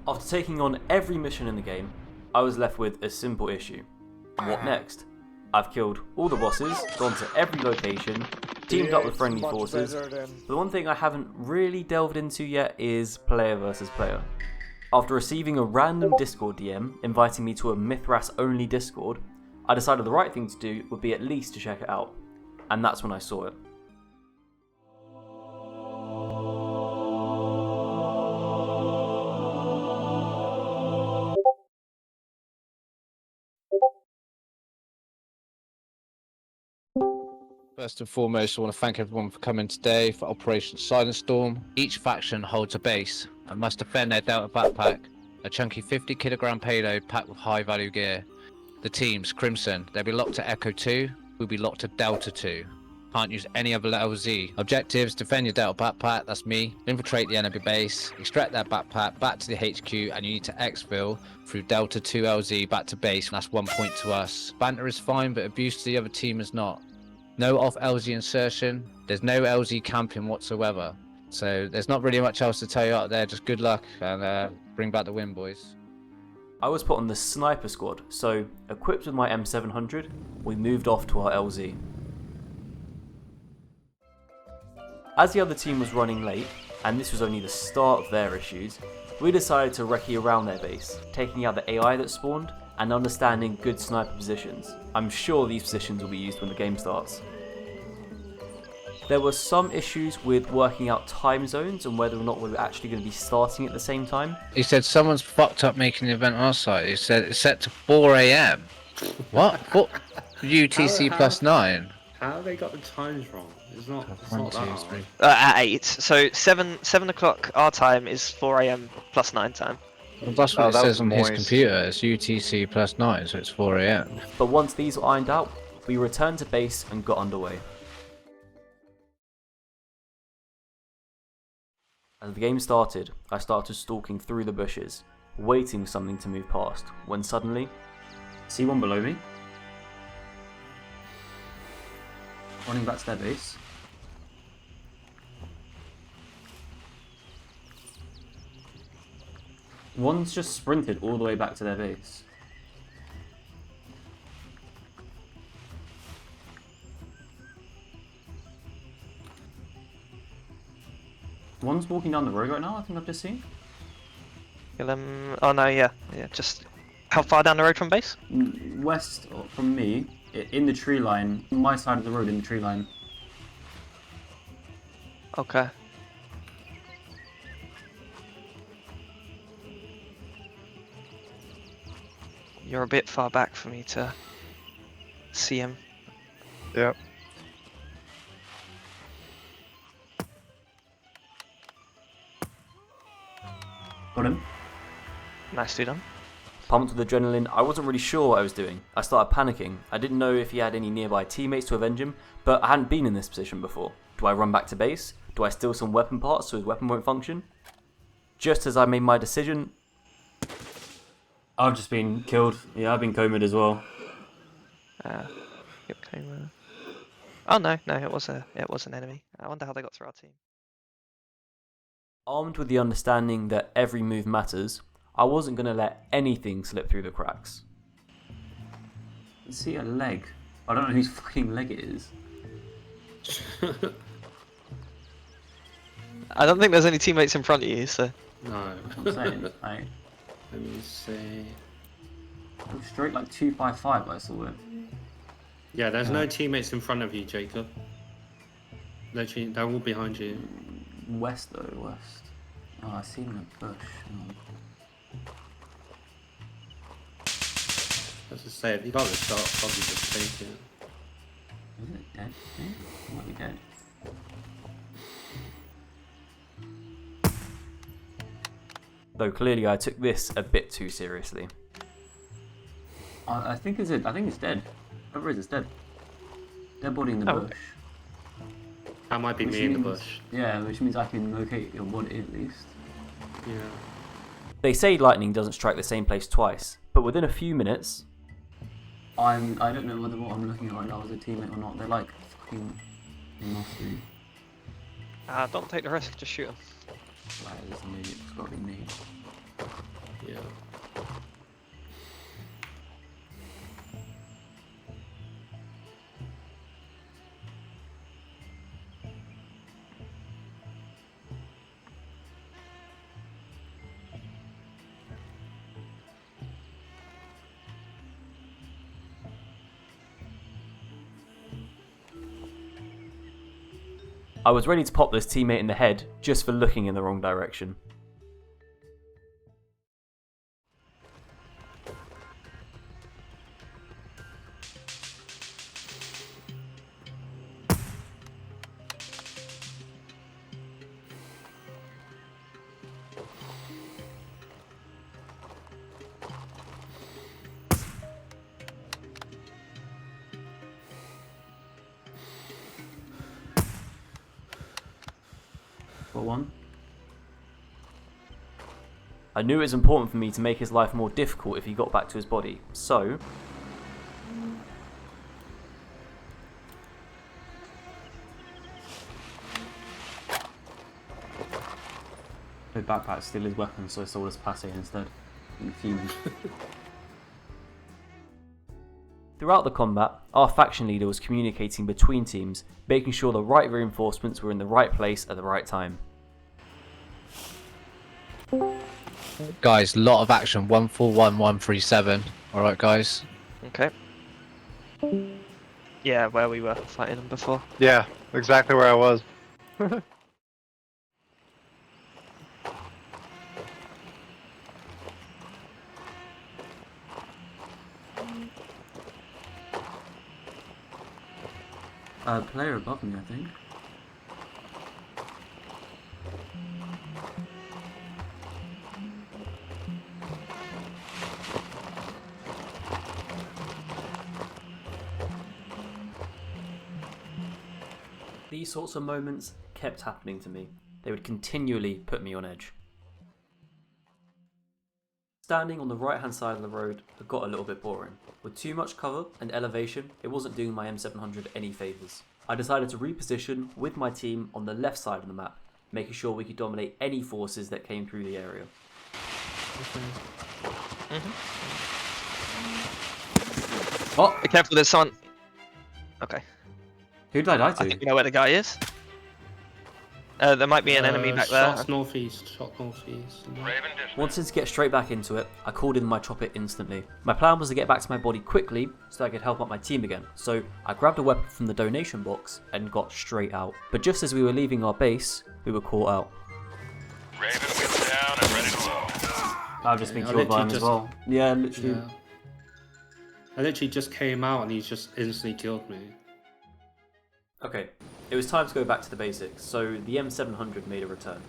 After taking on every mission in the game, I was left with a simple issue. What next? I've killed all the bosses, gone to every location, teamed up with friendly forces, but the one thing I haven't really delved into yet is player versus player. After receiving a random Discord DM inviting me to a Mithras only Discord, I decided the right thing to do would be at least to check it out, and that's when I saw it. First and foremost, I want to thank everyone for coming today for Operation Silent Storm. Each faction holds a base and must defend their Delta backpack, a chunky 50kg payload packed with high value gear. The teams, Crimson, they'll be locked to Echo 2, we'll be locked to Delta 2. Can't use any other LZ. Objectives, defend your Delta backpack, that's me, infiltrate the enemy base, extract that backpack back to the HQ, and you need to exfil through Delta 2 LZ back to base, that's 1 point to us. Banter is fine, but abuse to the other team is not. No off LZ insertion, there's no LZ camping whatsoever. So there's not really much else to tell you out there, just good luck and bring back the win, boys. I was put on the sniper squad, so equipped with my M700, we moved off to our LZ. As the other team was running late, and this was only the start of their issues, we decided to recce around their base, taking out the AI that spawned and understanding good sniper positions. I'm sure these positions will be used when the game starts. There were some issues with working out time zones and whether or not we were actually going to be starting at the same time. He said someone's fucked up making the event on our side. He said it's set to 4 AM. What? UTC plus 9? How have they got the times wrong? It's not One, that two, hard. three. At 8. So 7 o'clock our time is 4 AM plus 9 time. Well, that's what it that says was on his moist. computer. It's UTC plus 9, so it's 4 AM. But once these were ironed out, we returned to base and got underway. As the game started, I started stalking through the bushes, waiting for something to move past, when suddenly... See one below me? Running back to their base. One's just sprinted all the way back to their base. One's walking down the road right now, I think I've just seen. Kill him. Oh no, yeah. Just how far down the road from base? West from me, in the tree line, my side of the road in the tree line. Okay. You're a bit far back for me to see him. Yep. Got him. Nicely done. Pumped with adrenaline, I wasn't really sure what I was doing. I started panicking. I didn't know if he had any nearby teammates to avenge him, but I hadn't been in this position before. Do I run back to base? Do I steal some weapon parts so his weapon won't function? Just as I made my decision... I've just been killed. Yeah, I've been comed as well. Yep, came, Oh no, it was an enemy. I wonder how they got through our team. Armed with the understanding that every move matters, I wasn't going to let anything slip through the cracks. I see a leg. I don't know whose fucking leg it is. I don't think there's any teammates in front of you, so... No. I'm saying, like, Let me see. straight like 255 I saw it. Yeah, there's no teammates in front of you, Jacob. Literally, they're all behind you. West though, west. Oh, I see him in a bush. As I say, if you got the shot, probably just take it. Is it dead? Yeah, it might be dead. Though clearly I took this a bit too seriously. I think it's dead. Whoever it is, it's dead. Dead body in the bush. That might be Which me in the means- bush. Yeah, which means I can locate your body at least. Yeah. They say lightning doesn't strike the same place twice, but within a few minutes... I don't know whether what I'm looking at right now is a teammate or not. They're like fucking nasty. Don't take the risk, just shoot him. Right, it's gotta be me. I was ready to pop this teammate in the head just for looking in the wrong direction. One. I knew it was important for me to make his life more difficult if he got back to his body, so... The backpack steal his weapon, so I sold his passe instead. Throughout the combat, our faction leader was communicating between teams, making sure the right reinforcements were in the right place at the right time. Guys, lot of action. 141, 137. Alright, guys. Okay. Yeah, where we were fighting them before. Yeah, exactly where I was. Player above me, I think. These sorts of moments kept happening to me. They would continually put me on edge. Standing on the right hand side of the road got a little bit boring. With too much cover and elevation, it wasn't doing my M700 any favours. I decided to reposition with my team on the left side of the map, making sure we could dominate any forces that came through the area. Oh, be careful, there's someone. Okay. Who did I die I to? think you know where the guy is. There might be an enemy back there. Shots northeast, shot northeast. Wanting to get straight back into it, I called in my chopper instantly. My plan was to get back to my body quickly so I could help out my team again, so I grabbed a weapon from the donation box and got straight out. But just as we were leaving our base, we were caught out. Raven wheels down and ready to load. I've just been I killed by him literally as well. Yeah, literally. Yeah. I literally just came out and he's just instantly killed me. Okay, it was time to go back to the basics, so the M700 made a return.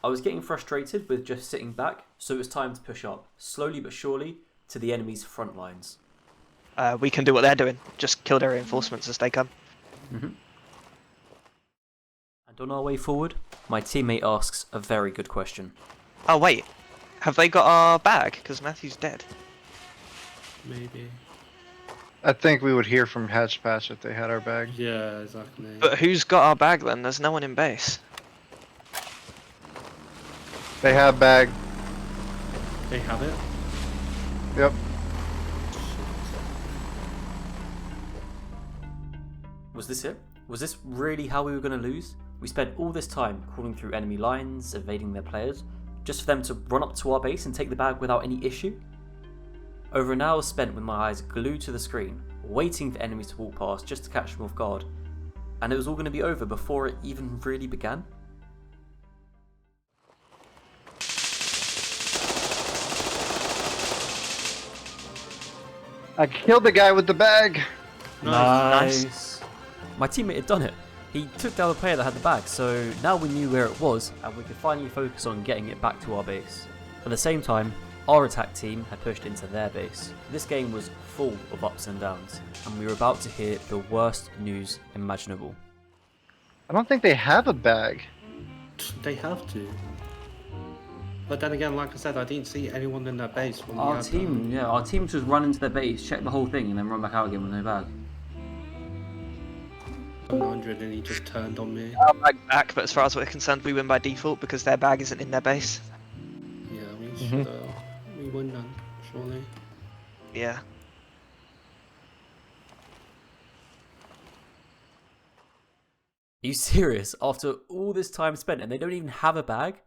I was getting frustrated with just sitting back, so it was time to push up, slowly but surely, to the enemy's front lines. We can do what they're doing. Just kill their reinforcements as they come. And on our way forward, my teammate asks a very good question. Oh wait, have they got our bag? Because Matthew's dead. Maybe. I think we would hear from Hatch Patch if they had our bag. Yeah, exactly. But who's got our bag then? There's no one in base. They have bag. They have it? Yep. Was this it? Was this really how we were going to lose? We spent all this time crawling through enemy lines, evading their players, just for them to run up to our base and take the bag without any issue? Over an hour spent with my eyes glued to the screen, waiting for enemies to walk past just to catch them off guard, and it was all going to be over before it even really began? I killed the guy with the bag. Nice. My teammate had done it. He took down the player that had the bag, so now we knew where it was and we could finally focus on getting it back to our base. At the same time, our attack team had pushed into their base. This game was full of ups and downs, and we were about to hear the worst news imaginable. I don't think they have a bag. They have to. But then again, like I said, I didn't see anyone in their base when we Our had team just run into their base, check the whole thing, and then run back out again with no bag. 100 and he just turned on me. Our bag back, but as far as we're concerned, we win by default because their bag isn't in their base. Yeah, we should, we win then, surely. Yeah. Are you serious? After all this time spent and they don't even have a bag?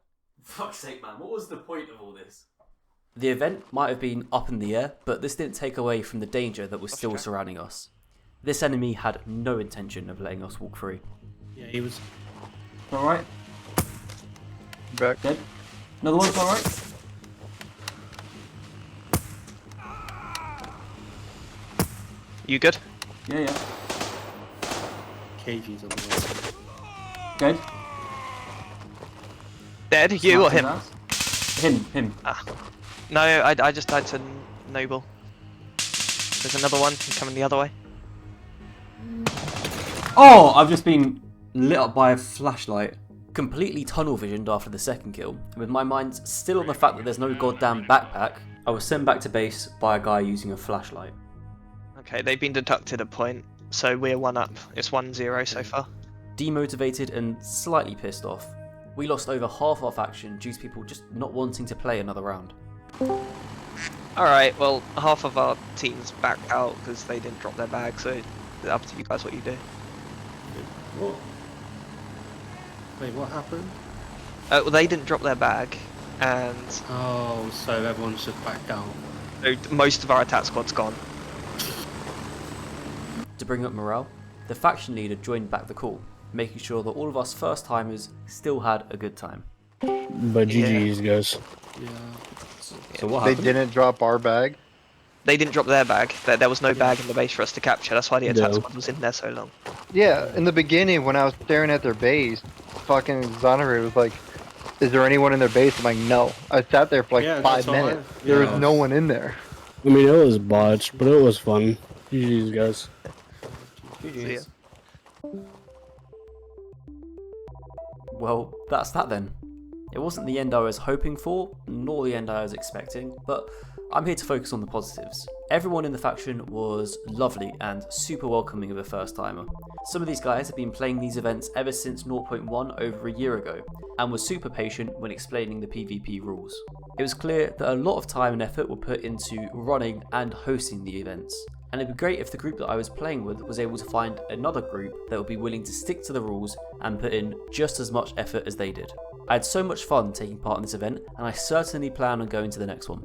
Fuck's sake, man, what was the point of all this? The event might have been up in the air, but this didn't take away from the danger that was still surrounding us. This enemy had no intention of letting us walk free. Yeah, he was Alright. Back. Dead. Another one, alright. You good? Yeah, yeah. KG's on the way. Dead. Dead? You or him? Him. Ah. No, I just died to Noble. There's another one coming the other way. Oh, I've just been lit up by a flashlight. Completely tunnel visioned after the second kill. With my mind still on the fact that there's no goddamn backpack, I was sent back to base by a guy using a flashlight. Okay, they've been deducted a point, so we're 1 up. It's 1-0 so far. Demotivated and slightly pissed off. We lost over half our faction due to people just not wanting to play another round. Alright, well, half of our team's backed out because they didn't drop their bag, so it's up to you guys what you do. What? Wait, what happened? Well, they didn't drop their bag, and Oh, so everyone's just back down. most of our attack squad's gone. To bring up morale, the faction leader joined back the call, making sure that all of us first timers still had a good time. But GG's, guys. Yeah. So what They happened? didn't drop our bag. They didn't drop their bag. There was no bag in the base for us to capture. That's why the attack No. squad was in there so long. Yeah, in the beginning when I was staring at their base, fucking Exonerator was like, "Is there anyone in their base?" I'm like, "No." I sat there for like Yeah, 5 that's all minutes. right. There Yeah. was no one in there. I mean, it was botched, but it was fun. GG's, guys. See ya. Well, that's that then. It wasn't the end I was hoping for, nor the end I was expecting, but I'm here to focus on the positives. Everyone in the faction was lovely and super welcoming of a first timer. Some of these guys have been playing these events ever since 0.1 over a year ago, and were super patient when explaining the PvP rules. It was clear that a lot of time and effort were put into running and hosting the events, and it'd be great if the group that I was playing with was able to find another group that would be willing to stick to the rules and put in just as much effort as they did. I had so much fun taking part in this event, and I certainly plan on going to the next one.